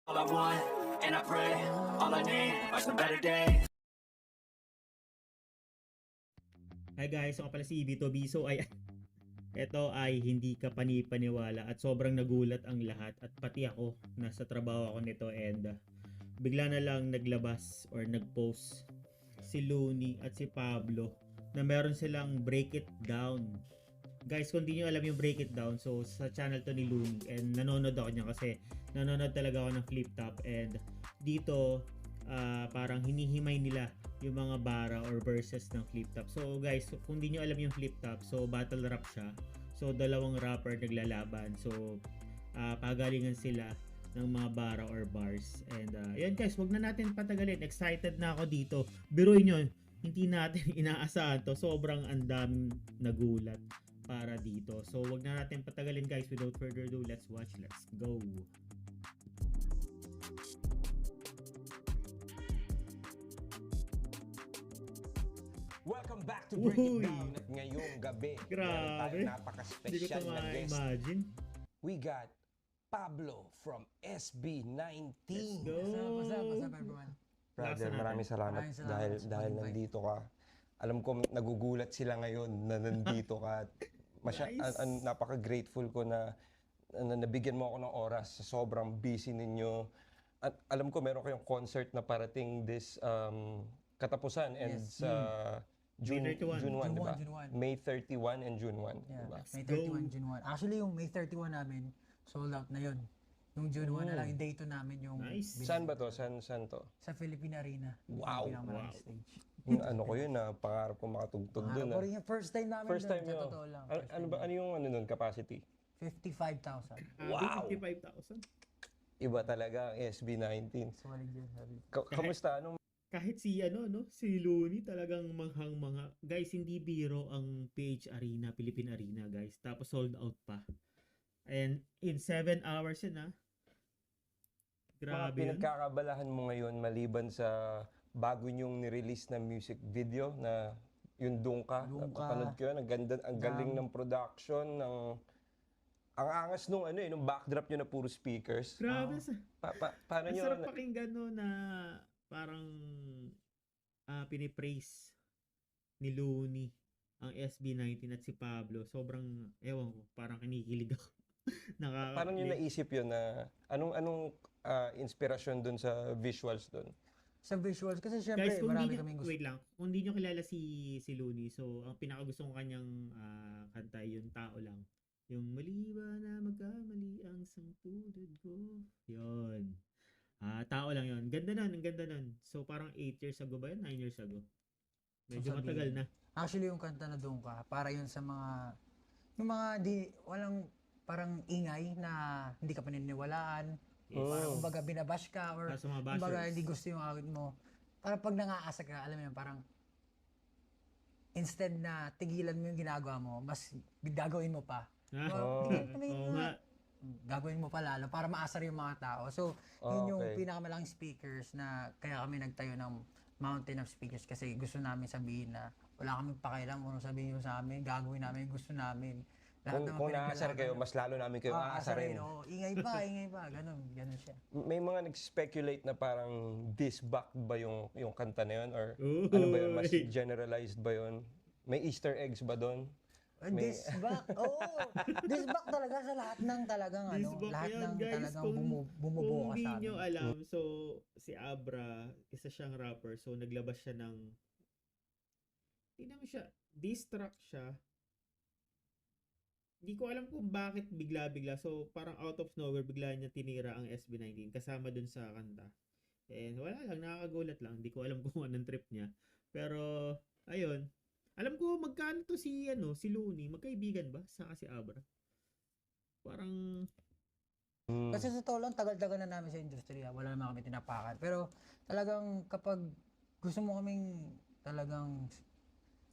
All I want, and I pray, all I need are some better days. Hi guys, ako pala si Vito Biso. Ito ay hindi ka panipaniwala at sobrang nagulat ang lahat at pati ako nasa trabaho ako nito and bigla na lang naglabas or nagpost si Looney at si Pablo na meron silang break it down. Guys, kung di nyo alam yung break it down, so sa channel to ni Looney and nanonood ako niya kasi nanonood talaga ako ng Flip Top and dito parang hinihimay nila yung mga bara or verses ng Flip Top. So guys, kung di nyo alam yung Flip Top, so battle rap siya. So dalawang rapper naglalaban. So pagalingan sila ng mga bara or bars. And yun guys, wag na natin patagalin. Excited na ako dito. Biruin nyo, hindi natin inaasahan to. Sobrang andaming nagulat para dito. So wag na natin patagalin guys. Without further ado, let's watch. Let's go. Welcome back to Break It Uy! Down at ngayong gabi. Grabe. Meron tayong Hindi ko napaka-special ito na guest. ma-imagine. We got Pablo from SB19. Let's go. What's up, everyone? Brother, Lakas maraming salamat, Maraming salamat dahil sa dahil pag-invite. nandito ka. Alam ko nagugulat sila ngayon na nandito ka. At Nice. napaka-grateful ko na nabigyan mo ako ng oras sa sobrang busy ninyo. At alam ko meron kayong concert na parating this katapusan and Yes. sa June May 31. June 1, di ba? June 1. May 31 and June 1, Yeah, di ba? May go. 31, June 1. Actually, yung May 31 namin, sold out na yun. Yung June 1 na lang, yung day 2 namin yung Nice. Saan ba to? Saan to? sa Philippine Arena. Wow. Yung pinakamalaking Wow. stage. Yung ano ko yun na pangarap ko makatugtog doon. Ano po rin yung first time namin First doon, time sa nyo. totoo lang. Ano yung ano nun, capacity? 55,000. Wow. 55,000. Iba talaga ang SB19. Sumalig yun, sabi. Kamusta? Anong Kahit si si Looney talagang manghang-mangha. Guys, hindi biro ang PH Arena, Philippine Arena, guys. Tapos sold out pa. And in 7 hours yun, mga Grabe yun. pinagkakabalahan mo ngayon maliban sa bago nyong nirelease na music video na yung Dungka? Dungka. Napapanood ko yun. Ang ganda, ang galing ng production, ang angas nung nung backdrop nyo na puro speakers. Grabe. Paano Ang nyo? sarap pakinggan na parang pinipraise ni Looney ang SB19 at si Pablo. Sobrang, ewan ko, parang kinikilig ako. Paano nyo naisip yun na anong inspirasyon dun sa visuals dun? Sa visuals, kasi Guys, syempre, kung marami di nyo, kaming gusto. wait lang, kung di nyo kilala si Looney, so ang pinakagusto ko kanyang kanta yung Tao Lang. Yung mali ba na magkamali ang sangtulad ko? Yun. Tao Lang yun. Ganda nun, ang ganda nun. So parang 8 years ago ba yun? 9 years ago? Medyo Sasabihin. matagal na. Actually, yung kanta na doon ka, para yun sa mga, yung mga walang parang ingay na hindi ka paniniwalaan. Parang kumbaga binabash ka or Para sa mga kumbaga bashers. hindi gusto yung awit mo. Para pag nangaasa ka, alam mo yun, parang instead na tigilan mo yung ginagawa mo, mas gagawin mo pa. Oo nga. Gagawin mo pa lalo para maasar yung mga tao. So, yun yung Okay. pinakamalaking speakers na kaya kami nagtayo ng mountain of speakers kasi gusto namin sabihin na wala kaming pakialam kung ano sabihin nyo sa amin, gagawin namin, gusto namin. Lahat ng mga Kung naasar kayo, pinaglalaban- mas lalo namin kayo aasarin. oo. Ingay pa, ganun siya. May mga nag-speculate na parang disback ba yung kanta na yun? Or Uy. ano ba yun? Mas generalized ba yun? May Easter eggs ba doon? Disback, disback talaga sa lahat ng talagang Disback lahat yan, ng guys. talagang Kung bumubuo di sa nyo amin. alam, so si Abra, isa siyang rapper, so naglabas siya ng tingnan mo siya, diss track siya. Hindi ko alam kung bakit bigla-bigla. So parang out of nowhere bigla niya tinira ang SB19 kasama dun sa kanta. And wala lang, nakakagulat lang. Hindi ko alam kung anong trip niya. Pero ayun. Alam ko magkano to si Looney, magkaibigan ba sa si Abra? Parang Kasi sa totoo lang, tagal-tagal na namin sa industriya. Wala naman kami tinapakan. Pero talagang kapag gusto mo kaming talagang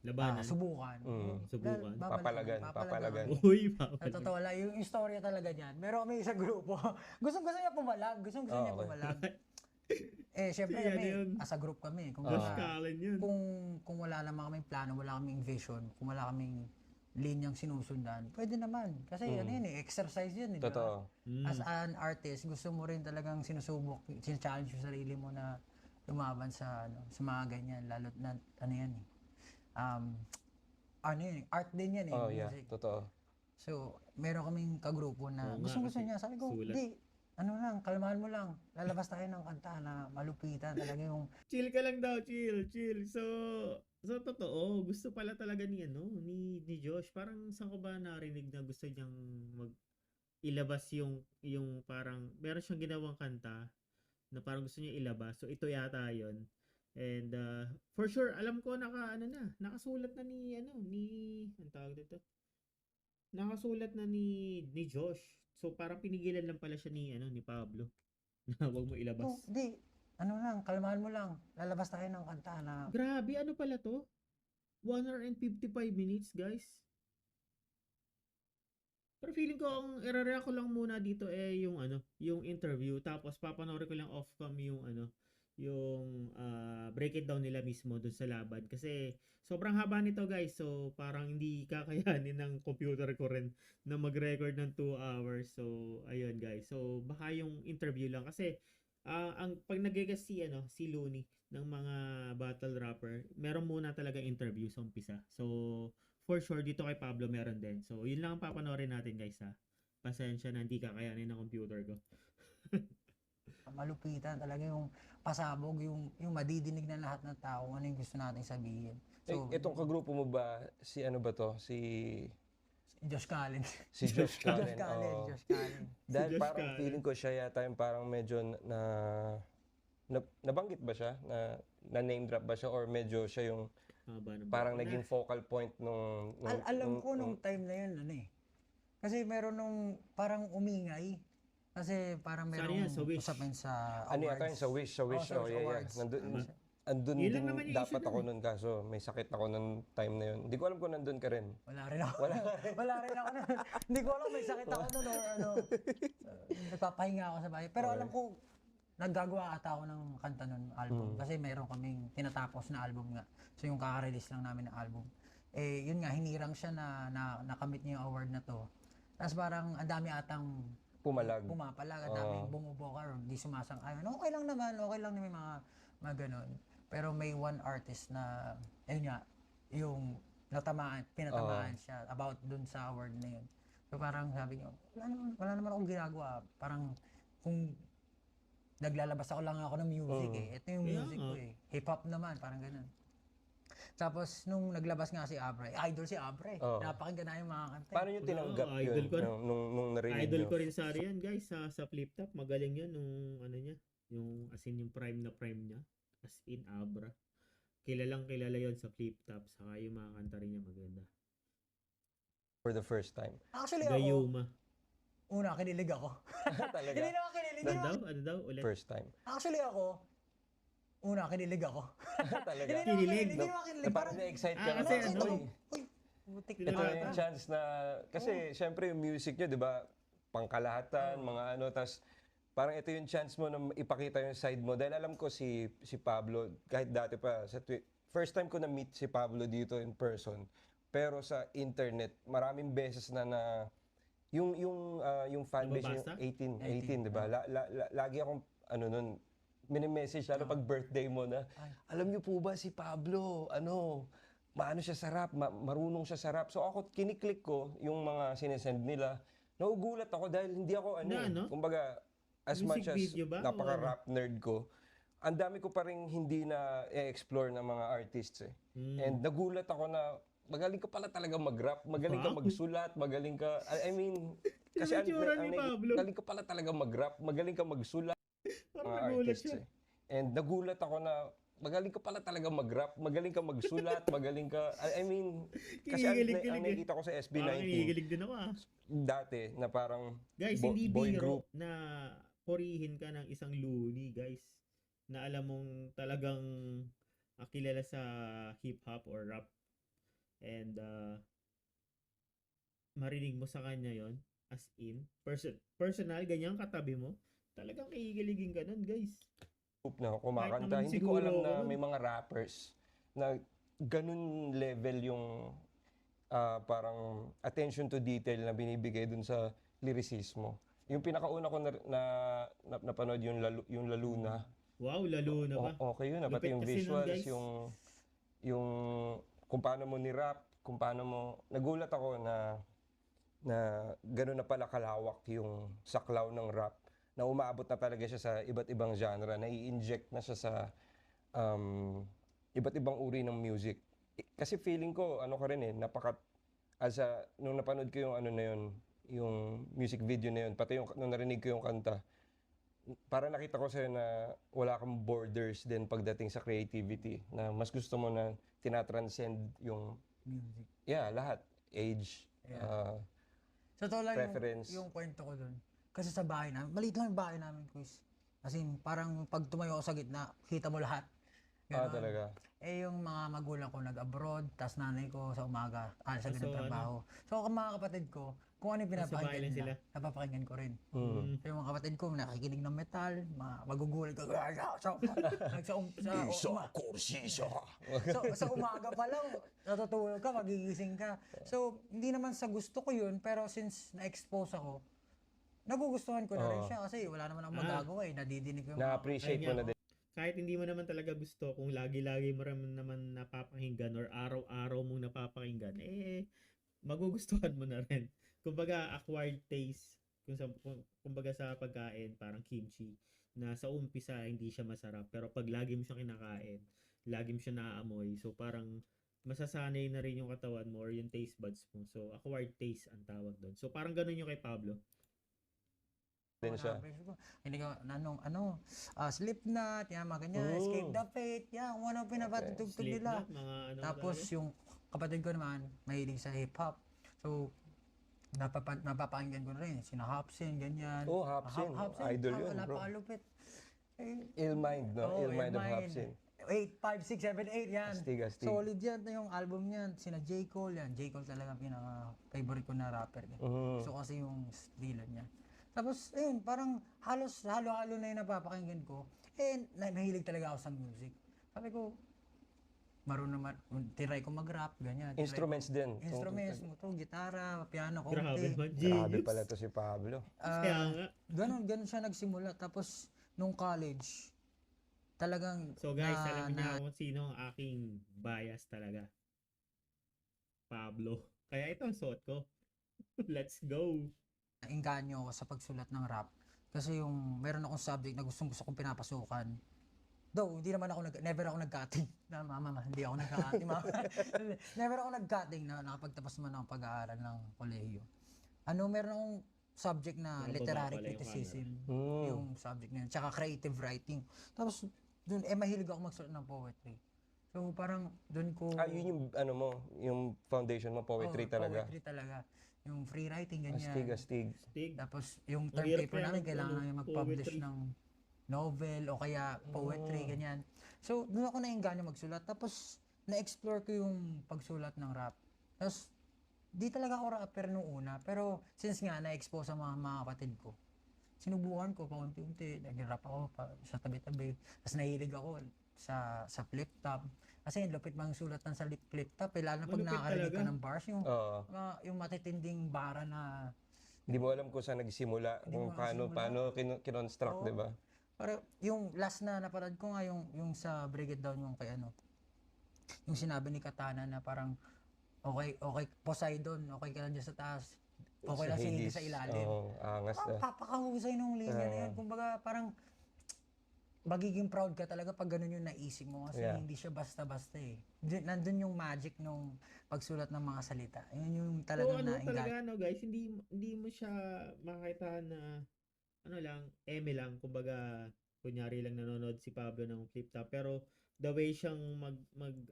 labanan. subukan. Subukan. babalik Papalagan. kami. Uy, Sa totoo lang, yung istorya talaga niyan. Meron kami isang grupo. Gustong-gusto niya pumalag. Gustong-gusto niya Okay. pumalag. Syempre Yan kami, yun. as a group kami. Josh Callen yun. Kung wala naman kaming plano, wala kaming vision, kung wala kaming linyang sinusundan, pwede naman. Kasi ano yun exercise yun. Di ba? Totoo. As an artist, gusto mo rin talagang sinusubok, challenge yung sarili mo na lumaban sa mga ganyan, lalo na ano yan eh. Ano yun, art din yan eh, Oh, yeah. music. Totoo. So, meron kaming kagrupo na Oo nga, gusto kasi niya. Sabi ko, sulat. hindi, ano lang, kalmahan mo lang. Lalabas tayo ng kanta na malupitan talaga yung Chill ka lang daw, chill. So totoo, gusto pala talaga ni ni Josh. Parang saan ko ba narinig na gusto niyang ilabas yung parang meron siyang ginawang kanta na parang gusto niya ilabas. So ito yata 'yon. And for sure, alam ko nakasulat na ni ang tawag dito. Nakasulat na ni Josh. So parang pinigilan lang pala siya ni Pablo. Na wag mo ilabas. oh, di, ano lang, kalmahan mo lang. Lalabas tayo ng kanta na Grabe, ano pala to? 1 hour and 55 minutes, guys. Pero feeling ko ang i-react ko lang muna dito yung interview, tapos papanoorin ko lang off cam yung break it down nila mismo dun sa laban kasi sobrang haba nito, guys. So parang hindi kakayanin ng computer ko rin na mag-record ng 2 hours. So ayun, guys. So baka yung interview lang kasi ang pag nag-guest si Looney ng mga battle rapper, meron muna talaga interview sa umpisa. So for sure dito kay Pablo meron din. So yun lang ang papanoorin natin, guys, ha. Pasensya na hindi kakayanin ng computer ko. malupitan talaga yung pasabog, yung madidinig ng lahat ng tao ano yung gusto nating sabihin. So, Itong kagrupo mo ba, si ano ba to? Si Josh Callen. Josh Callen. Josh Callen, oo. Josh Callen. Dahil Josh parang Callen. feeling ko siya yata yung parang medyo nabanggit ba siya? Na name drop ba siya? Or medyo siya yung Haba ng parang buhok na. naging focal point nung Alam ko nung time na yun, kasi meron nung parang umingay. Kasi parang Saan merong yan? Sa Wish? usapan sa ano yata yun, sa Wish. Oh, sa Wish Yeah. Awards. Andun Yun lang din naman yung dapat issue ako dun nun, kaso may sakit ako nung time na yun. Hindi ko alam kung nandun ka rin. Wala rin ako. Wala rin ako. Hindi ko alam, may sakit ako nun or ano. Nagpapahinga ako sa bahay. Pero alam ko, naggagawa ata ako ng kanta nun, album. Kasi meron kaming tinatapos na album nga. So yung kaka-release lang namin ng album. Yun nga, hinirang siya na nakamit niya yung award na to. Tapos parang ang dami atang Pumalag. pumapalag, ang daming bumuboka or di sumasang-ayon. Okay lang naman may mga ganun. Pero may one artist na, ayun nga, yung pinatamaan siya about dun sa award na yun. So parang sabi niyo, wala naman akong ginagawa. Parang kung naglalabas ako lang ako ng music Ito yung Kaya music nga. ko Hip-hop naman, parang ganun. Tapos nung naglabas nga si Abre, idol si Abre. Napakinggan na yung mga kanta. Paano nyo tinanggap Oo, yun idol ko rin. nung narinig Idol nyo? ko rin sa yan, guys, sa Flip Top. Magaling yun nung niya, yung as in yung prime niya, as in Abra. Kilala yon sa Flip Top, saka yung mga kanta rin niya maganda. For the first time. Actually ako, Gayuma. una kinilig ako. Talaga? Hindi naman kinilig. Ano daw ulit? First time. Actually ako, una kinilig ako. Talaga? Hindi naman Kinilig? Hindi naman kinilig. Parang na-excite ka kasi na, ano, "Uy, Uy, butik ito Pinaka- yung chance na, kasi syempre yung music nyo, di ba, pangkalahatan, mga ano, tas parang ito yung chance mo na ipakita yung side mo. Dahil alam ko si Pablo, kahit dati pa, first time ko na-meet si Pablo dito in person, pero sa internet, maraming beses na yung fanbase niya, Nababasa? 18, di ba? Lagi akong, nun, mini-message, lalo pag birthday mo na, alam niyo po ba si Pablo, maano siya sa rap, marunong siya sa rap. So ako, kiniklik ko yung mga sinesend nila. Naugulat ako dahil hindi ako, kumbaga, as Music much as video ba? napaka-rap nerd ko, ang dami ko pa rin hindi na explore ng mga artists And nagulat ako na magaling ka pala talaga mag-rap, magaling ka Wow. magsulat, magaling ka, I mean, kasi Yung itsura ni Pablo. magaling ka pala talaga mag-rap, magaling ka magsulat, Parang mga nagulat artists siya. And nagulat ako na magaling ka pala talaga mag-rap, magaling ka magsulat, magaling ka, I mean, kasi ang Kinikilig-kilig nakikita ko sa Parang SB19 kinikilig din ako dati na parang Guys, hindi boy biro group. na purihin ka ng isang loony, guys. Na alam mong talagang kilala sa hip-hop or rap. And marinig mo sa kanya yon as in, personal, ganyan katabi mo. Talagang kikiligin ka nun, guys. Group na kumakanta. naman Hindi ko siguro alam na ako. may mga rappers na ganun level yung parang attention to detail na binibigay dun sa lyricismo. Yung pinakauna ko napanood yung Laluna. Wow, lalo na ba? Okay yun, pati Lupit yung kasi nun, visuals, guys. yung kung paano mo ni-rap, kung paano mo, nagulat ako na gano'n na pala kalawak yung saklaw ng rap, na umaabot na talaga siya sa iba't ibang genre, na i-inject na siya sa iba't ibang uri ng music. Kasi feeling ko, ano ka rin nung napanood ko yung ano na yun, yung music video na yun, pati yung nung narinig ko yung kanta, para nakita ko sa'yo na wala kang borders din pagdating sa creativity, na mas gusto mo na tinatranscend yung, Music. lahat, age, Yeah. Sa totoo lang preference. yung kwento ko dun. Kasi sa bahay namin, maliit lang yung bahay namin, Chris. As in, parang pag tumayo ako sa gitna, kita mo lahat. Ganon. Talaga. Yung mga magulang ko nag-abroad, tas nanay ko sa umaga, sa So, ganun trabaho. So, ang mga kapatid ko, kung ano yung Nasa bahay pinapakinggan lang nila, sila. napapakinggan ko rin. Mm. So, yung mga kapatid ko, nakikinig ng metal, magugulat ko, sa umaga pa lang, natutulog ka, magigising ka. So, hindi naman sa gusto ko yun, pero since na-expose ako, nagugustuhan ko na rin siya kasi wala naman akong magagawa nadidinig ko yung mga Na-appreciate mo Ayun na nga, din. Kahit hindi mo naman talaga gusto, kung lagi-lagi mo naman napapakinggan or araw-araw mong napapakinggan, magugustuhan mo na rin. Kumbaga, acquired taste. Kumbaga sa pagkain, parang kimchi, na sa umpisa hindi siya masarap. Pero pag lagi mo siya kinakain, lagi mo siya naaamoy, so parang masasanay na rin yung katawan mo or yung taste buds mo. So, acquired taste ang tawag doon. So, parang ganun yung kay Pablo. Din siya. Hindi ko, Slipknot, yan, mga ganyan, Escape the Fate, yan, kung ano pinapatutugtog nila. Slipknot, mga ano Tapos talaga. yung kapatid ko naman, mahilig sa hip-hop. So, napapakinggan ko na rin, sina Hopsin, ganyan. Hopsin. Idol yun, bro. Napakalupit. Ill Mind, no? Ill Mind of Illmind. Hopsin. 8, 5, 6, 7, 8, yan. Astig. Solid yan, yung album niyan. Sina J. Cole, yan. J. Cole talaga pinaka-favorite ko na rapper. So kasi yung estilo niya. Tapos, ayun, parang halos halo-halo na yung napapakinggan ko. Nahilig talaga ako sa music. Sabi ko, marunong naman, tinry ko mag-rap, ganyan. Instruments din. Instruments, gitara, piano, Grabe konti. naman, Grabe genius. pala to si Pablo. Kaya nga. Ganun siya nagsimula. Tapos, nung college, talagang So guys, alam niyo kung sino ang aking bias talaga. Pablo. Kaya ito ang suot ko. Let's go. nainganyo ako sa pagsulat ng rap. Kasi yung meron akong subject na gusto kong pinapasukan. Though, hindi naman ako never ako nag-cutting. Mama, hindi ako nag-cutting. Never ako nag-cutting na nakapagtapos man ako pag-aaral ng kolehiyo. Meron akong subject na Nakababa literary pala yung criticism. Yung subject na yun. Tsaka creative writing. Tapos, dun, mahilig ako magsulat ng poetry. So, parang dun ko... Yun yung, yung foundation mo, poetry talaga. Poetry talaga. Yung free writing, ganyan. Astig. Stig. Tapos, yung Ang term hirap paper kaya namin, ng kailangan namin mag-publish poetry. ng novel o kaya poetry, ganyan. So, doon ako nainganyo magsulat. Tapos, na-explore ko yung pagsulat ng rap. Tapos, di talaga ako rapper nung una. Pero, since nga, na-expose sa mga kapatid ko, sinubukan ko paunti-unti. Nag-rap ako sa tabi-tabi. Tapos, nahilig ako sa flip top. Kasi lupit mang sulatan sa flip top. Lalo na pag Malupit nakakarinig ka talaga. ng bars, yung, Oo. yung matitinding bara na Hindi mo alam kung saan nagsimula, Hindi kung mo paano kinonstruct, Oo. di ba? Pero yung last na napanood ko nga yung sa Break It Down yung kay yung sinabi ni Katana na parang okay Poseidon, okay ka lang dyan sa taas. Okay lang si Hades sa ilalim. Oo, angas na. Papakahusay nung linya na yun. Kumbaga parang magiging proud ka talaga pag ganun yung naisip mo kasi Yeah. hindi siya basta-basta eh. Nandun yung magic nung pagsulat ng mga salita. Yun yung So talagang talaga guys, hindi mo siya makita na eme lang, kumbaga kunyari lang nanonood si Pablo ng Flip Top, pero the way siyang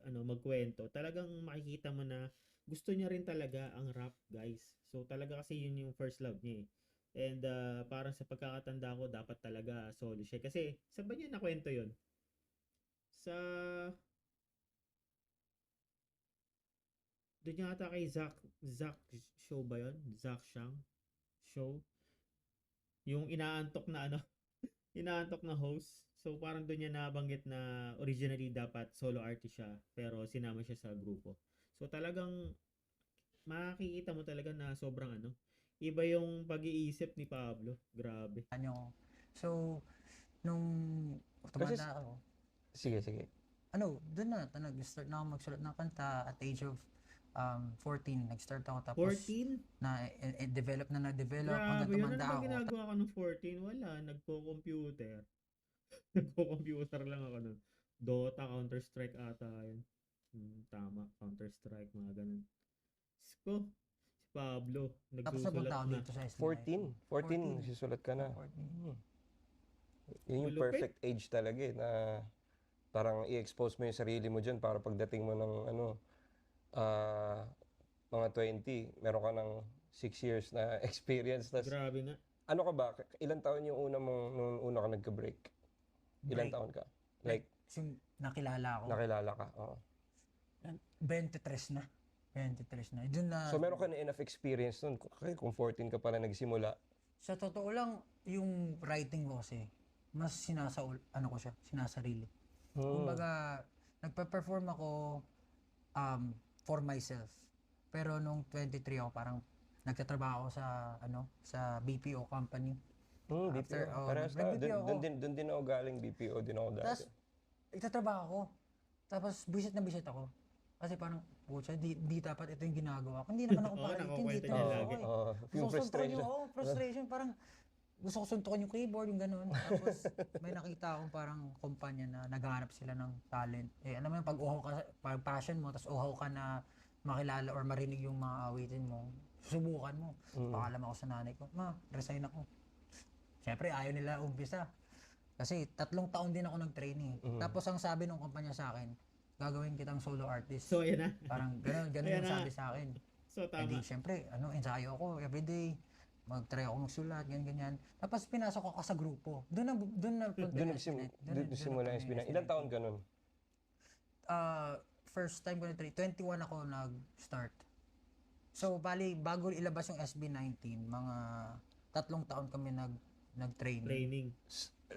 magkwento, talagang makikita mo na gusto niya rin talaga ang rap, guys. So talaga kasi yun yung first love niya eh. And parang sa pagkakatanda ko, dapat talaga solo siya. Kasi saan ba niya nakwento yun? Sa doon yata kay Zach show ba yun? Zach Shang show? Yung inaantok na inaantok na host. So parang doon niya nabanggit na originally dapat solo artist siya, pero sinama siya sa grupo. So talagang makikita mo talaga na sobrang iba yung pag-iisip ni Pablo. Grabe. Ano. So, nung Kasi tumanda ako, sige. doon nag-start na ako magsulat ng kanta at age of 14. Nag-start ako tapos 14? develop hanggang Grabe yun. Ano tumanda ba ako. ginagawa ko ng 14? Wala. Nagko-computer. Nagko-computer lang ako nun. Dota, Counter-Strike ata yun. Tama. Counter-Strike, mga ganun. Sko. Si Pablo. Tapos Nagsusulat napunta ako na. dito sa SB. 14 nagsusulat ka na. 14. Yun yung Malupit. perfect age talaga eh, na parang i-expose mo yung sarili mo dyan para pagdating mo ng mga 20, meron ka ng 6 years na experience. Tas, Grabe nga. ano ka ba? Ilan taon yung nung una ka nagka-break? Ilan Break. taon ka? Like, Yung nakilala ako. nakilala ka? Oo. 23 na. 23 na. Doon na. So, meron ka na enough experience nun. Kung 14 ka pa na nagsimula. Sa totoo lang, yung writing ko kasi, mas sinasarili. Kumbaga, nagpa-perform ako for myself. Pero nung 23 ako, parang nagtatrabaho ako sa BPO company. BPO. Parehas tayo. nag-BPO ako. Doon din ako galing. BPO din ako dati. Tapos, nagtatrabaho ako. Tapos, bisit na bisit ako. Kasi parang, pucha, di dapat ito yung ginagawa ko. Hindi naman ako Oo, parang, hindi nakukwento ito niya ako lagi. eh. Yung Gusto ko suntukin frustration. frustration. Parang, gusto ko suntukin yung keyboard, yung ganun. Tapos, may nakita akong parang kumpanya na naghahanap sila ng talent. Alam mo yung pag passion mo, tapos uhaw ka na makilala or marinig yung mga awitin mo, subukan mo. Pakalam ako sa nanay ko, ma, resign ako. Siyempre, ayaw nila umpisa. Kasi 3 taon din ako nag-train eh. Tapos ang sabi ng kumpanya sa akin, gagawin kitang solo artist. So, ayan na. Parang ganun Ayan yung na. sabi sa akin. So, Eh di, tama. syempre, ensayo ako everyday. Mag-try ako magsulat, ganyan. Tapos pinasok ako sa grupo. Doon na punta Doon yung SB9. nagsimula yung SB9. Ilan taon ka nun? First time ko na 21 ako nag-start. So, bali, bago ilabas yung SB19, mga 3 taon kami nag-training. Training.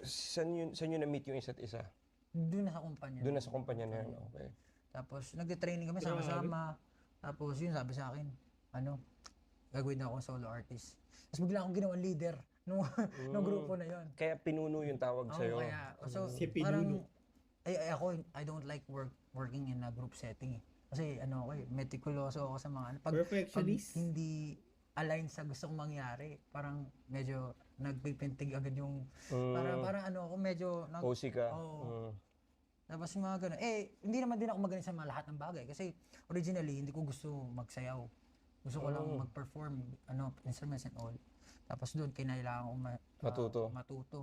Saan yun na-meet yung isa't isa? Doon na sa kumpanya. Doon na sa kumpanya na yun. Okay. Tapos, nagte-training kami Grabe. sama-sama. Tapos, yun sabi sa akin, gagawin na ako solo artist. Tapos bigla akong ginawang leader nung grupo na yun. Kaya pinuno yung tawag sa'yo. So, Si parang, Pinuno. ako, I don't like working in a group setting eh. Kasi meticuloso ako sa mga, pag Perfectionist. hindi align sa gusto kong mangyari, parang medyo nagpipintig agad yung, parang ako medyo, Cozy ka. Oo. Tapos yung mga ganun. Hindi naman din ako magaling sa mga lahat ng bagay. Kasi originally, hindi ko gusto magsayaw. Gusto ko lang mag-perform, instruments and all. Tapos doon, kinailangan ko matuto.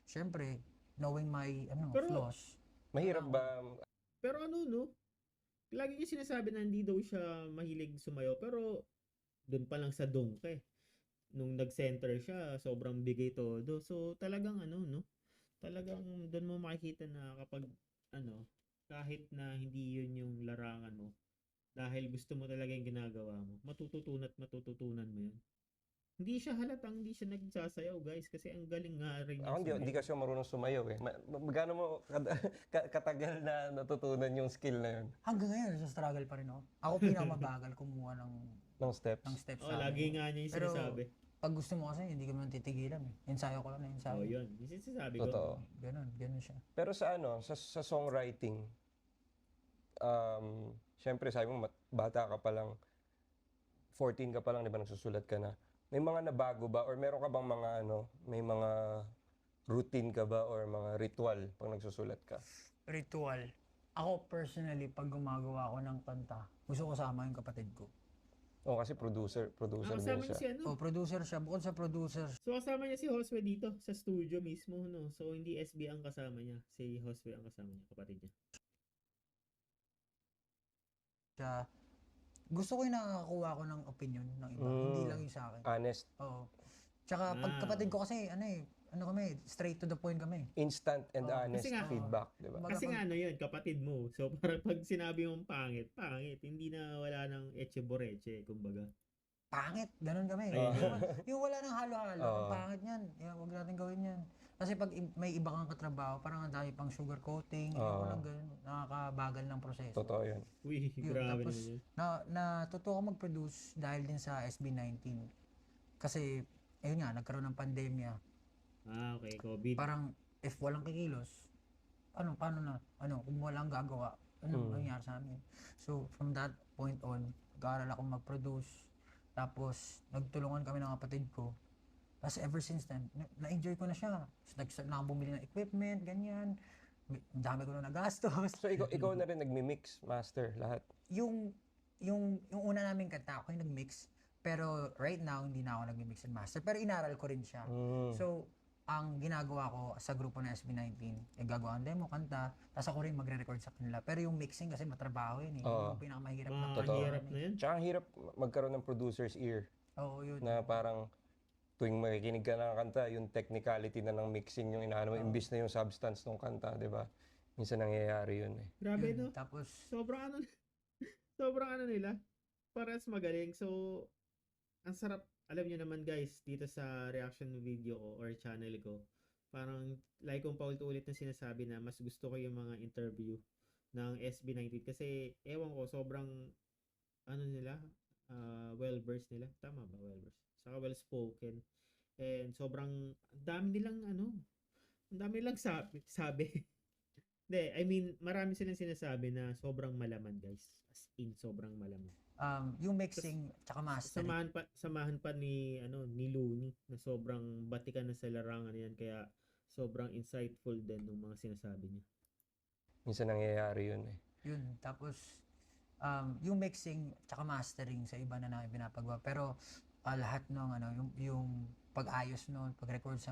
Siyempre, knowing my flaws. Mahirap ba? Pero lagi niya sinasabi na hindi daw siya mahilig sumayaw. Pero, doon pa lang sa Dongke. Nung nag-center siya, sobrang bigay todo. So, talagang talagang doon mo makikita na kapag, kahit na hindi yun yung larangan mo, dahil gusto mo talaga yung ginagawa mo, matututunan mo yun. Hindi siya halatang hindi siya nagsasayaw, guys, kasi ang galing nga rin Ako hindi kasi ako marunong sumayaw eh. Magkano mo katagal na natutunan yung skill na yun? Hanggang ngayon, sa struggle pa rin ako. Ako pinakamabagal kumuha ng Ng steps? steps Oh, sa lagi akin. nga niya yung Pero, sinasabi. pag gusto mo kasi, hindi ka naman titigilan eh. Ensayo ko lang na ensayo. Oh, yun. Yung sinasabi ko. Totoo. Ganun siya. Pero sa songwriting, syempre sabi mo, bata ka pa lang, 14 ka pa lang, di ba, nagsusulat ka na. May mga nabago ba? Or meron ka bang mga may mga routine ka ba? Or mga ritual pag nagsusulat ka? Ritual. Ako personally, pag gumagawa ako ng kanta, gusto ko sama yung kapatid ko. Oo, kasi producer Kasama din niya siya. si Producer siya. Bukod sa producer, So, kasama niya si Josue dito sa studio mismo, no? So, hindi SB ang kasama niya. Si Josue ang kasama niya, kapatid niya. siya, gusto ko yung nakakakuha ko ng opinion ng iba. Hindi lang yung sa akin. Honest. Oo. Tsaka pag kapatid ko kasi, kami, straight to the point kami. Instant and honest Kasi nga- feedback, di ba? Kumbaga, Kasi nga yun, kapatid mo. So, parang pag sinabi mong pangit. Hindi na wala ng eche boreche, kumbaga. pangit, ganun kami. Ayun. Yung wala nang halo-halo, Oo. ang pangit niyan. Huwag natin gawin yan. Kasi pag may iba kang katrabaho, parang ang dami pang sugar coating, ako lang ganun, nakakabagal ng proseso. Totoo yun. Uy, Yun, grabe tapos naman yun. natuto ako mag-produce dahil din sa SB19. Kasi, ayun nga, nagkaroon ng pandemya. Okay, COVID. Parang, if walang kikilos, paano na? Kung walang gagawa, mangyayari sa amin? So, from that point on, nag-aaral ako mag-produce. Tapos, nagtulungan kami ng kapatid ko. Tapos, ever since then, na-enjoy ko na siya. So, nag-start na ako bumili ng equipment, ganyan. Ang dami ko na nagastos. So ikaw na rin nagmi-mix, master, lahat. yung una naming kanta, ako yung nag-mix. Pero right now, hindi na ako nag-mix and master. Pero inaral ko rin siya. So, ang ginagawa ko sa grupo na SB19, gagawa ng demo, kanta, tapos ako rin magre-record sa kanila. Pero yung mixing kasi matrabaho yun eh. Yung pinakamahirap na Totoo. Mahirap na yun. Tsaka ang hirap magkaroon ng producer's ear Oo, yun. na parang tuwing makikinig ka ng kanta, yung technicality na ng mixing yung inaano mo, imbis na yung substance ng kanta, di ba? Minsan nangyayari yun eh. Grabe, Yun. no? Tapos, Sobrang ano, sobrang ano nila. Parehas magaling. So, ang sarap. Alam niyo naman guys, dito sa reaction video ko or channel ko, parang like kong paulit-ulit na sinasabi na mas gusto ko yung mga interview ng SB19 kasi ewan ko, sobrang ano nila, well-versed nila. Tama ba? Well-versed. Saka well-spoken. And sobrang ang dami nilang ang dami nilang sabi. Hindi, I mean, marami silang sinasabi na sobrang malaman, guys. As in, sobrang malaman. yung mixing, tsaka mastering. Samahan pa ni Looney na sobrang batikan na sa larangan yan kaya sobrang insightful din ng mga sinasabi niya. Minsan nangyayari yun eh. Yun. Tapos, yung mixing, tsaka mastering sa iba na namin pinapagawa. Pero, lahat ng yung pag-ayos nun, pag-record sa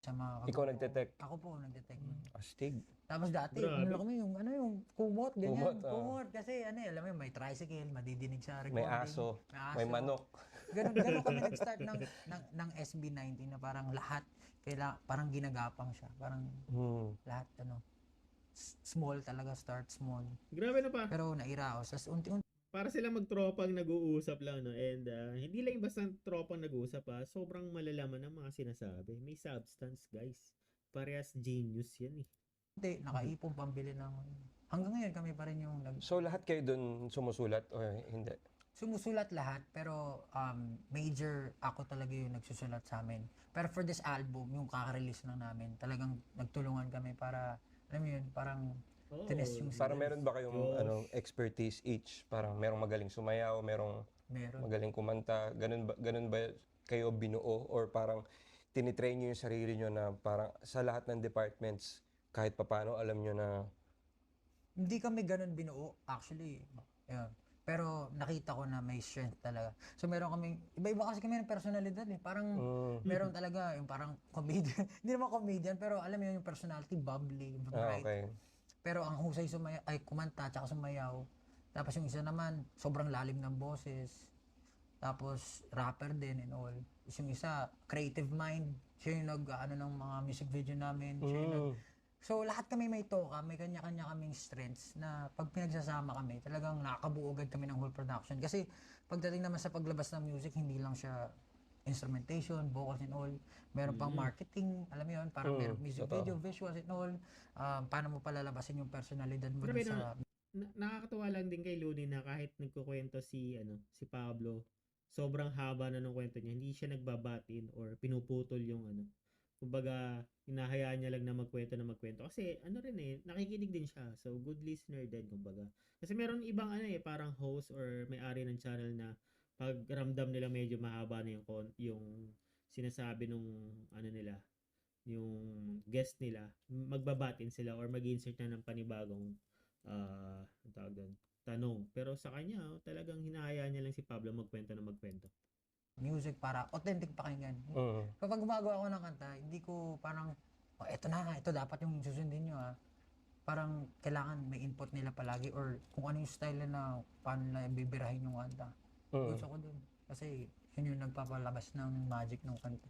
mga Ikaw nagdetect. Ako po nagdetect nun. Astig. Tapos dati, Grabe. kami yung kumot, ganyan. Kumot, Kumot, kasi alam mo yun, may tricycle, madidinig sa recording. May aso, may manok. Ganun kami nag-start ng SB19 na parang lahat, parang ginagapang siya. Parang lahat, small talaga, start small. Grabe na pa. Pero nairaos. Tapos unti-unti, Para silang magtropang nag-uusap lang, no? And hindi lang basta tropang nag-uusap, sobrang malalaman ng mga sinasabi. May substance, guys. Parehas genius yan eh. nakaipon pambili ng... Hanggang ngayon kami pa rin yung So lahat kayo dun sumusulat o hindi? sumusulat lahat, pero major ako talaga yung nagsusulat sa amin. Pero for this album, yung kaka-release lang namin, talagang nagtulungan kami para, alam mo yun, parang Oo. tines yung Parang meron ba kayong Gosh. expertise each? Parang merong magaling sumayaw, merong meron. magaling kumanta. Ganun ba kayo binuo? Or parang tinitrain nyo yung sarili nyo na parang sa lahat ng departments, kahit papano alam nyo na Hindi kami ganun binuo, actually. Ayun. Pero nakita ko na may strength talaga. So meron kaming, iba-iba kasi kami ng personalidad eh. Parang meron talaga yung parang comedian. Hindi naman comedian, pero alam mo yun, yung personality, bubbly, bright. okay. Pero ang husay kumanta tsaka sumayaw. Tapos yung isa naman, sobrang lalim ng boses. Tapos rapper din and all. Tapos yung isa, creative mind. Siya yung ng mga music video namin. Siya yung So lahat kami may toka, may kanya-kanya kaming strengths na pag pinagsasama kami, talagang nakakabuo agad kami ng whole production. Kasi pagdating naman sa paglabas ng music, hindi lang siya instrumentation, vocals and all. Meron pang marketing, alam mo yun, parang meron music video, visuals and all. Paano mo palalabasin yung personalidad mo Grabe dun sa... Nakakatuwa lang din kay Looney na kahit nagkukwento si Pablo, sobrang haba na ng kwento niya, hindi siya nagbabatin or pinuputol yung kumbaga hinahayaan niya lang na magkwento kasi nakikinig din siya, so good listener din kumbaga. Kasi meron ibang parang host or may-ari ng channel na pag ramdam nila medyo mahaba na yung sinasabi nung nila, yung guest nila, magbabatin sila or mag-insert na ng panibagong ang tawag doon, tanong. Pero sa kanya, talagang hinahayaan niya lang si Pablo magkwento. music para authentic pakinggan. Kapag gumagawa ako ng kanta, hindi ko parang, ito dapat yung susundin nyo Parang kailangan may input nila palagi or kung ano yung style na paano nila bibirahin yung kanta. Gusto ko dun. Kasi yun yung nagpapalabas ng magic ng kanta.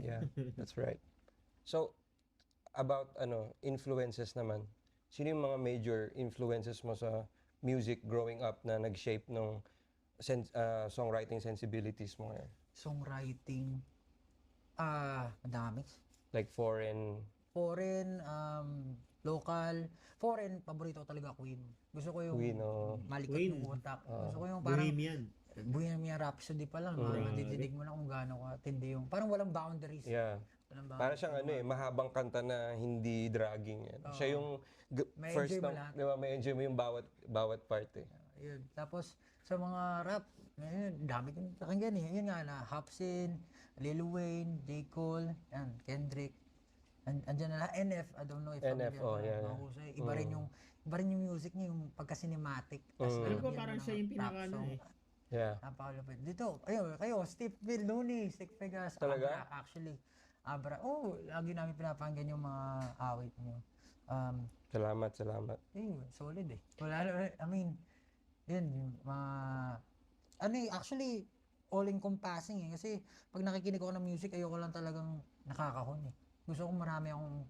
Yeah, that's right. So, about influences naman. Sino yung mga major influences mo sa music growing up na nag-shape ng songwriting sensibilities mo ngayon? Songwriting, madami. Like foreign. Foreign, local. Foreign, paborito ko talaga Queen. Gusto ko yung Queen, oh. malikot Queen. yung utak. Gusto ko yung parang Bohemian. Bohemian Rhapsody pa lang. Madididig mo na kung gaano katindi yung, parang walang boundaries. Yeah. Walang Para siyang mahabang kanta na hindi dragging. Siya yung May first enjoy mo ng, lahat. di ba, may enjoy mo yung bawat part eh. Yun. Tapos, sa mga rap, dami kong pakinggan eh. Yun nga na, Hopsin, Lil Wayne, J. Cole, yan, Kendrick. Andyan na lang, NF, I don't know if NF, yeah. mahusay. Iba rin yung music niya, yung pagka-cinematic. Alam ko parang siya yung pinaka eh. Yeah. Napakalupit. Dito, kayo, Steve Looney, Stick Vegas, Talaga? Abra, actually. Abra, lagi namin pinapakinggan yung mga awit niyo. Salamat. Solid eh. I mean, yun, yung mga, actually, all-encompassing eh. Kasi, pag nakikinig ako ng music, ayoko lang talagang nakakahon eh. Gusto ko marami akong,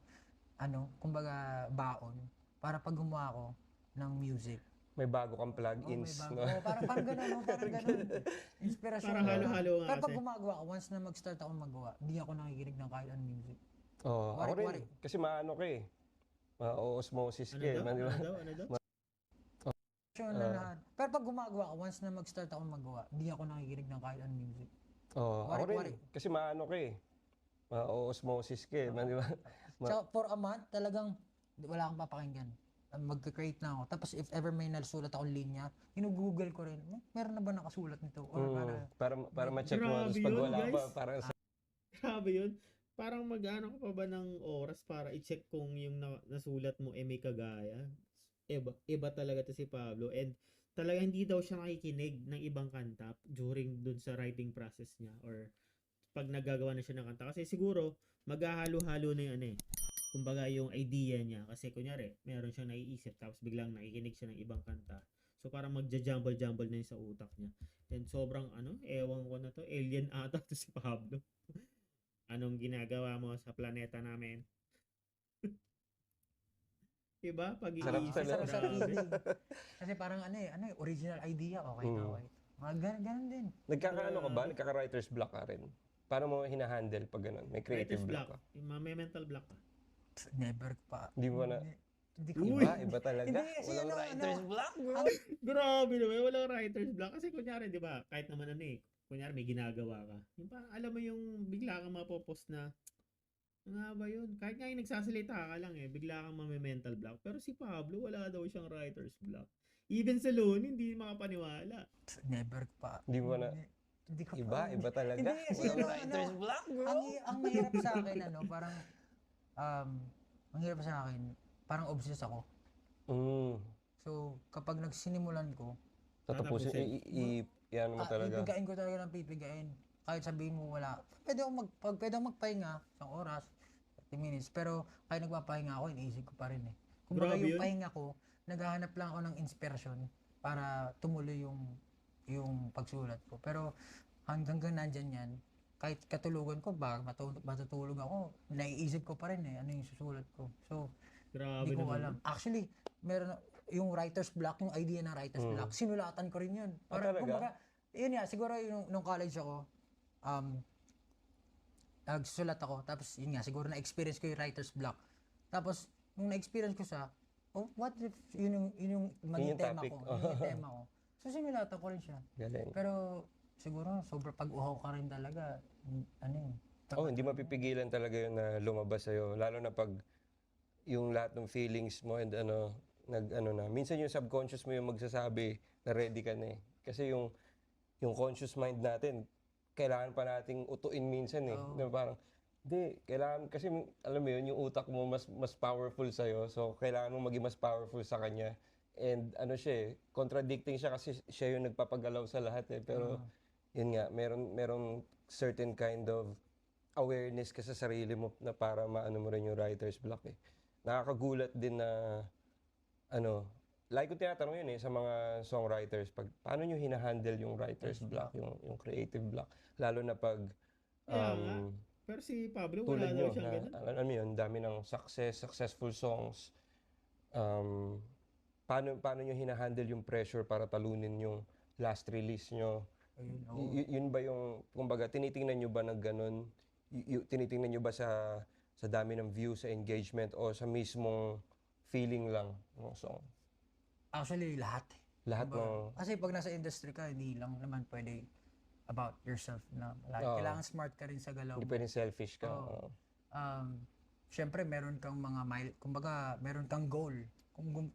kumbaga, baon, para pag gumawa ako ng music. May bago kang plugins, May bago. no? Parang ganun, parang ganun. Inspirasyon. Parang halo-halo nga Pero pag kasi. gumagawa ako, once na mag-start ako magawa, hindi ako nakikinig ng kahit anong music. Oo, ako Wari. rin. Kasi maano ka eh. Ma-osmosis ka eh. Ano di ba? daw? Na lahat. Pero pag gumagawa ako, once na mag-start ako magawa, hindi ako nakikinig ng kahit anong music. Oo, ako rin. Wari. Kasi maano ka eh. Ma-osmosis ka eh. Di ba? So, for a month, talagang wala akong papakinggan. Magka-create na ako. Tapos if ever may nasulat akong linya, ginugoogle ko rin, meron na ba nakasulat nito? Or Para ma-check mo. Grabe Tapos pag yun, wala pa, guys. parang Grabe yun. Parang mag-ano ka pa ba ng oras para i-check kung yung nasulat mo may kagaya. Iba talaga to si Pablo. And talaga hindi daw siya nakikinig ng ibang kanta during dun sa writing process niya or pag nagagawa na siya ng kanta. Kasi siguro, maghahalo-halo na yung kumbaga yung idea niya. Kasi kunyari, meron siyang naiisip tapos biglang nakikinig siya ng ibang kanta. So parang magja-jumble-jumble na yun sa utak niya. And sobrang ewan ko na to, alien ata to si Pablo. Anong ginagawa mo sa planeta namin? Diba? Sarap Pag-iisip, talaga. Sarap sa grabe. feeling. Kasi parang original idea, okay na okay. Mga ganun din. Nagkakaano ka ba? Nagkaka-writer's block ka rin? Paano mo hinahandle pag ganun? May creative Writer's block block. ka? May mental block ka. Never pa. Hindi mo na... Hindi ko Iba talaga. Hindi, kasi Walang writer's block, bro. Grabe naman, walang writer's block. Kasi kunyari, di ba, kahit naman kunyari may ginagawa ka. Yung parang alam mo yung bigla kang mapopost na, nga ba yun? Kahit nga yung nagsasalita ka lang bigla kang mental block. Pero si Pablo, wala daw siyang writer's block. Even sa Looney, hindi makapaniwala. Never pa. Hindi mo na... Hindi ko Iba talaga. Hindi, kasi Walang writer's block, bro. ang mahirap sa akin, parang, ang hirap sa akin, parang obsessed ako. So, kapag nagsinimulan ko, Tatapusin. Yan mo talaga. pipigain ko talaga ng pipigain. Kahit sabihin mo wala. Pwede akong magpahinga, isang oras, 30 minutes. Pero kahit nagpapahinga ako, iniisip ko pa rin eh. Kumbaga Grabe yung yun. pahinga ko, naghahanap lang ako ng inspirasyon para tumuloy yung pagsulat ko. Pero hanggang nandyan yan, kahit katulugan ko, matutulog ako, naiisip ko pa rin ano yung susulat ko. So, Grabe hindi ko naman. alam. Actually, meron yung writer's block, yung idea ng writer's block, sinulatan ko rin yun. Talaga? Kumbaga, yun nga, siguro nung college ako, nagsusulat ako, tapos yun nga, siguro na-experience ko yung writer's block. Tapos, nung na-experience ko what if yun yung maging yung tema topic. ko, yun yung tema ko. So, sinulatan ko rin siya. Galing. Pero, siguro, sobrang pag-uhaw ka rin talaga, Hindi mapipigilan talaga yun na lumabas sa'yo. Lalo na pag yung lahat ng feelings mo and minsan yung subconscious mo yung magsasabi na ready ka na eh. Kasi yung conscious mind natin, kailangan pa nating utuin minsan eh. Na parang, hindi, kailangan, kasi alam mo yun, yung utak mo mas powerful sa'yo. So, kailangan mo maging mas powerful sa kanya. And siya contradicting siya kasi siya yung nagpapagalaw sa lahat eh. Pero, yun nga, merong certain kind of awareness ka sa sarili mo na para maano mo rin yung writer's block eh. Nakakagulat din na like ko tinatanong yun sa mga songwriters, paano nyo hinahandle yung writer's block, yung creative block, lalo na pag Kaya nga. Pero si Pablo, wala tulad daw nyo siyang na ganun. alam mo yun, dami ng successful songs, paano nyo hinahandle yung pressure para talunin yung last release nyo? Ayun, oo. Yun ba yung, kumbaga, tinitingnan nyo ba na ganun? Tinitingnan nyo ba sa dami ng views, sa engagement, o sa mismong feeling lang ng song? Actually, lahat. Lahat Kumbaga, ng... Kasi pag nasa industry ka, hindi lang naman pwede about yourself na lagi. Oo. Kailangan smart ka rin sa galaw Hindi mo. pwedeng selfish ka. Oo. Syempre, meron kang mga kumbaga, meron kang goal.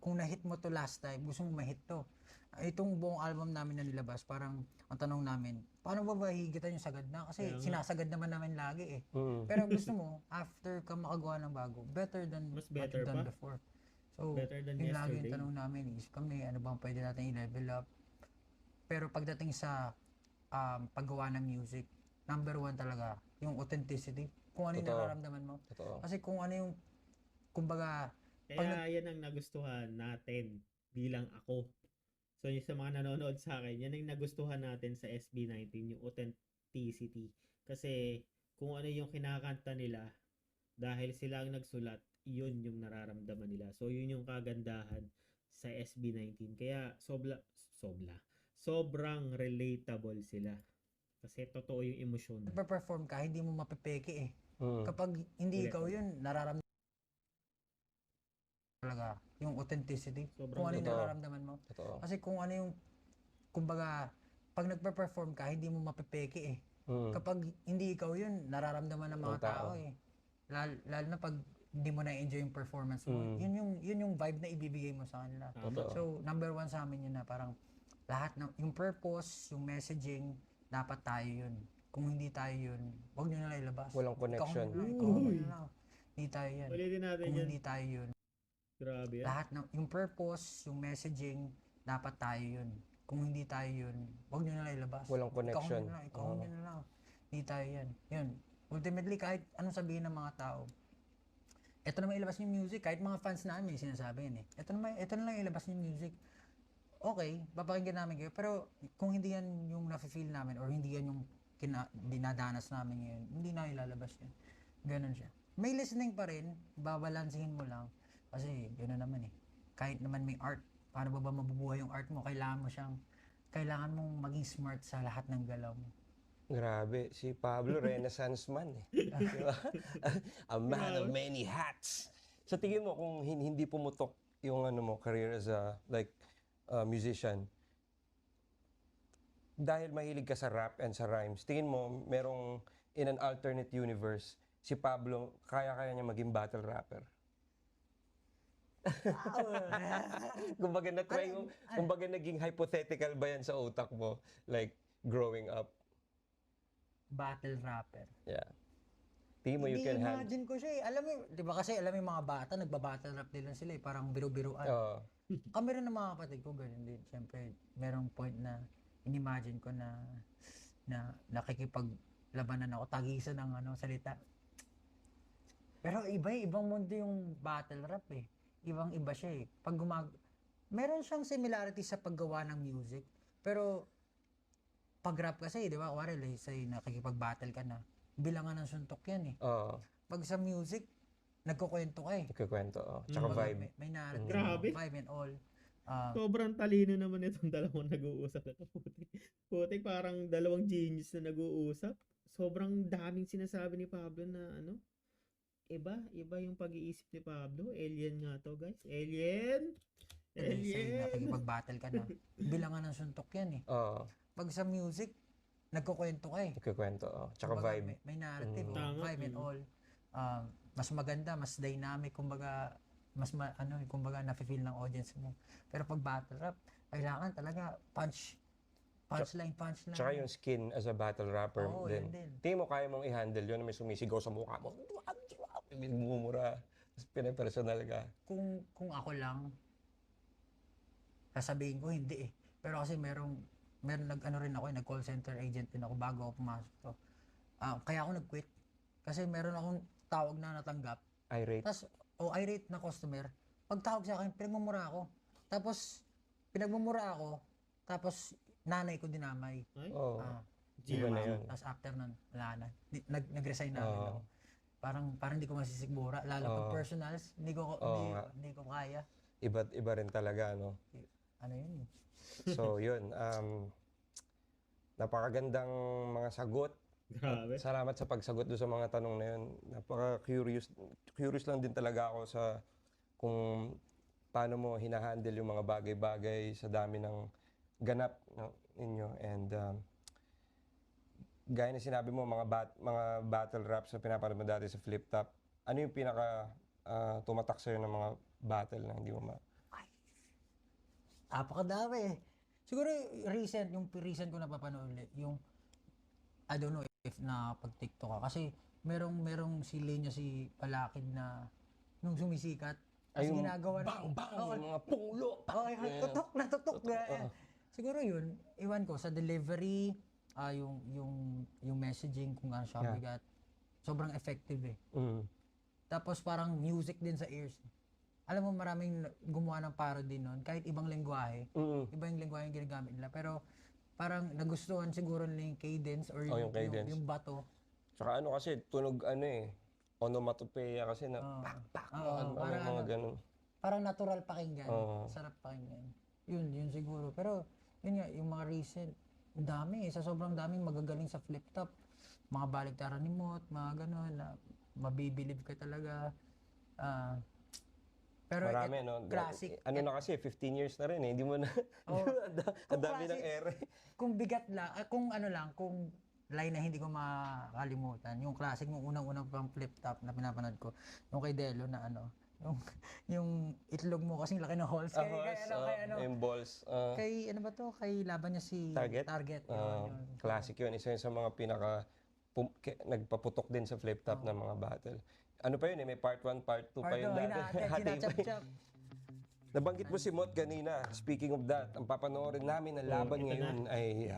Kung na-hit mo to last time, gusto mo ma-hit to. Itong buong album namin na nilabas, parang ang tanong namin, paano ba higitan yung sagad na? Kasi Kaya nga. sinasagad naman namin lagi eh. Mm. Pero gusto mo, after ka makagawa ng bago, better than Mas what better you've done pa? before. So, Better than yun lagi yung yesterday. tanong namin, isip kami, ano bang pwede natin i-level up. Pero pagdating sa paggawa ng music, number one talaga, yung authenticity. Kung ano yung Totoo. nararamdaman mo. Totoo. Kasi kung ano yung, kumbaga, Kaya yan ang nagustuhan natin bilang ako. So yung sa mga nanonood sa akin, yan ang nagustuhan natin sa SB19, yung authenticity. Kasi kung ano yung kinakanta nila, dahil sila ang nagsulat, yun yung nararamdaman nila. So yun yung kagandahan sa SB19. Kaya sobrang relatable sila. Kasi totoo yung emosyon. nagpa-perform ka, hindi mo mapipeke eh. Mm. Kapag hindi Correct. ikaw yun, nararamdaman talaga yung authenticity. Sobrang Kung ano yung totoo. nararamdaman mo. Totoo. Kasi kung ano yung, kumbaga, pag nagpa-perform ka, hindi mo mapipeke eh. Mm. Kapag hindi ikaw yun, nararamdaman ng mga Ng tao. tao eh. Lalo na pag hindi mo na-enjoy yung performance mo. Yun yung vibe na ibibigay mo sa kanila. Tama. So, number one sa amin yun na parang lahat ng, yung purpose, yung messaging, dapat tayo yun. Kung hindi tayo yun, huwag nyo na ilabas. Walang connection. Ikaw na lang. Hindi tayo yan. Ulitin natin Kung yan. hindi tayo yun. Grabe yan. Lahat ng, yung purpose, yung messaging, dapat tayo yun. Kung hindi tayo yun, huwag nyo na lang ilabas. Walang connection. Ikaw nyo na lang. Hindi tayo yan. Yun. Ultimately, kahit anong sabihin ng mga tao, ito na may ilabas yung music, kahit mga fans namin sinasabi yan eh. Ito na lang ilabas yung music. Okay, papakinggan namin kayo. Pero kung hindi yan yung nafe-feel namin or hindi yan yung dinadanas namin ngayon, hindi na ilalabas yan. Ganun siya. May listening pa rin, babalansihin mo lang. Kasi gano'n naman eh. Kahit naman may art, paano ba mabubuhay yung art mo? Kailangan mong maging smart sa lahat ng galaw mo. Grabe, si Pablo, renaissance man eh. Di ba? A man of many hats. Sa tingin mo, kung hindi pumutok yung career as a musician, dahil mahilig ka sa rap and sa rhymes, tingin mo, merong in an alternate universe, si Pablo, kaya niya maging battle rapper? Kumbaga naging hypothetical ba yan sa utak mo? Like, growing up? Battle rapper. Yeah. Tingin mo you can handle? Imagine ko siya eh. Alam mo, di ba kasi alam mo yung mga bata, nagba-battle rap din lang sila eh. Parang biro-biruan. Oo. Kami rin ng mga kapatid ko, ganun din. Siyempre, merong point na inimagine ko na nakikipaglabanan ako, tagisan ng salita. Pero ibang mundo yung battle rap eh. Ibang-iba siya eh. Meron siyang similarity sa paggawa ng music, pero pag rap kasi, di ba, kuwari, say, nakikipag-battle ka na, bilangan ng suntok yan eh. Oo. Pag sa music, nagkukwento ka eh. Nagkikwento. Tsaka Kumbaga, vibe. May narrative, Grabe. vibe and all. Sobrang talino naman itong dalawang nag-uusap na to. Putik, parang dalawang genius na nag-uusap. Sobrang daming sinasabi ni Pablo na iba yung pag-iisip ni Pablo. Alien nga to, guys. Alien! Say, nakikipag-battle ka na, bilangan ng suntok yan eh. Oo. Pag sa music, nagkukwento ka eh. Nagkikwento. Tsaka Kumbaga, vibe. May narrative, Tama. vibe and all. Mas maganda, mas dynamic, kumbaga, kumbaga nafe-feel ng audience mo. Pero pag battle rap, kailangan talaga punchline. Tsaka yung skin as a battle rapper Oo, din. yun din. Tingin mo kaya mong i-handle yun na may sumisigaw sa mukha mo. May mumura. Tapos pinapersonal ka. Kung ako lang, sasabihin ko hindi eh. Pero kasi meron rin ako, nag-call center agent din ako bago ako pumasok to. Kaya ako nag-quit. Kasi meron akong tawag na natanggap. Irate. Tapos, irate na customer. Pag tawag sa akin, pinagmumura ako. Tapos, tapos nanay ko dinamay. Ay, Oo. G. Iba na yun. Tapos after nun, wala na. Nag-resign na Oo. ako. Parang hindi ko masisigmura. Lalo pag Oo. personals, hindi ko Oo nga. kaya. iba't iba rin talaga, no? Ano yun? So, yun. Napakagandang mga sagot. Grabe. Salamat sa pagsagot doon sa mga tanong na yun. Napaka-curious. Curious lang din talaga ako sa kung paano mo hinahandle yung mga bagay-bagay sa dami ng ganap, no, ninyo. And gaya na sinabi mo, mga battle raps na pinapanood mo dati sa Flip Top, ano yung pinaka tumatak sa'yo ng mga battle na hindi mo Napakadami. Siguro yung recent ko napapanood ulit, yung I don't know if na pag TikTok ka kasi merong si Lenya si Palakid na nung sumisikat kasi yung ginagawa yung mga pulo. tutok na tutok na. Siguro yun, iwan ko sa delivery, yung messaging kung ano siya bigat. Sobrang effective eh. Tapos parang music din sa ears. Alam mo maraming gumawa ng parody nun, kahit ibang lengguwahe. Iba yung lengguwahe yung ginagamit nila. Pero parang nagustuhan siguro nila yung cadence or yung cadence. yung bato. Tsaka ano kasi, tunog onomatopeya kasi na pak, parang mga ganun. Parang natural pakinggan. Sarap pakinggan. Yun siguro. Pero yun nga, yung mga recent, ang dami. Sa sobrang daming magagaling sa Flip Top. Mga baliktaran ni Mot, mga ganun, na mabibilib ka talaga. Pero Marami, no? classic. Ano na kasi, 15 years na rin eh. Hindi mo na, ang dami ng ere. Kung bigat lang, kung ano lang, kung line na hindi ko makalimutan, yung classic, yung unang-unang pang Flip Top na pinapanood ko, yung kay Delo na yung itlog mo kasing laki ng holes. Yung balls. Kay ano ba to? Kay laban niya si Target. Yun. Classic yun. Isa yun sa mga nagpaputok din sa Flip Top ng mga battle. Ano pa yun eh, may part 1, part 2 pa yun dati. Sinachap-chap. Nabanggit mo si Mot kanina. Speaking of that, ang papanoorin namin na laban ngayon ay...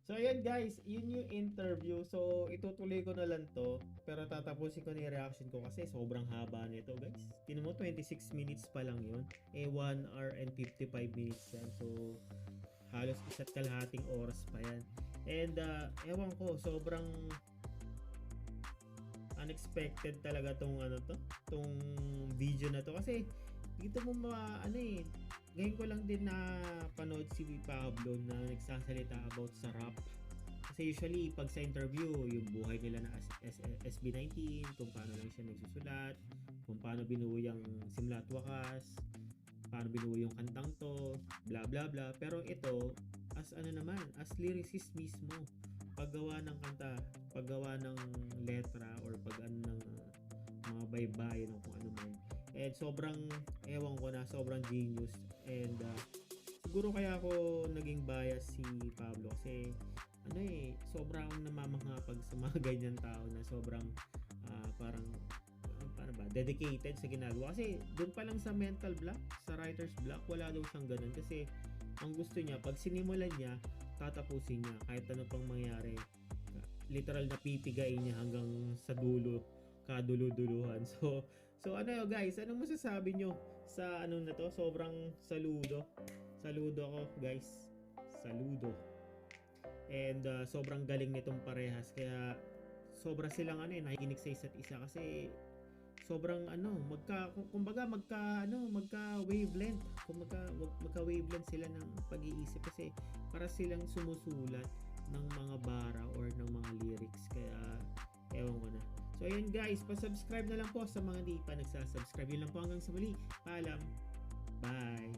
So ayan guys, yun yung interview. So itutuloy ko na lang to, pero tatapusin ko na yung reaction ko kasi sobrang haba nito guys. Tinan mo 26 minutes pa lang yun. 1 hour and 55 minutes yan. So halos isa't kalahating oras pa yan. And ewan ko, sobrang unexpected talaga tong video na to kasi dito mo ngayon ko lang din na panood si Pablo na nagsasalita about sa rap. Kasi usually pag sa interview, yung buhay nila na SB19, kung paano lang siya nagsusulat, kung paano binuo yung simula at wakas, paano binuo yung kantang to, bla bla bla. Pero ito, as lyricist mismo, paggawa ng kanta, paggawa ng letra or ng mga baybay ng kung ano man. And sobrang sobrang genius. And siguro kaya ako naging bias si Pablo kasi sobrang namamangha pag sa mga ganyan tao na sobrang parang paano ba, dedicated sa ginagawa. Kasi doon pa lang sa mental block, sa writer's block, wala daw siyang ganun kasi ang gusto niya, pag sinimulan niya, tatapusin niya kahit ano pang mangyari. Literal na pipigain niya hanggang sa dulo, kadulu-duluhan. So guys, anong masasabi nyo sa na to? Sobrang saludo ako guys, saludo. And sobrang galing nitong parehas, kaya sobra silang nakikinig sa isa't isa kasi sobrang magka wavelength, magka wavelength sila ng pag-iisip kasi para silang sumusulat ng mga bara or ng mga lyrics, kaya ewan ko na. So ayun guys, pa-subscribe na lang po sa mga hindi pa nagsasubscribe. Yun lang po, hanggang sa muli. Paalam. Bye.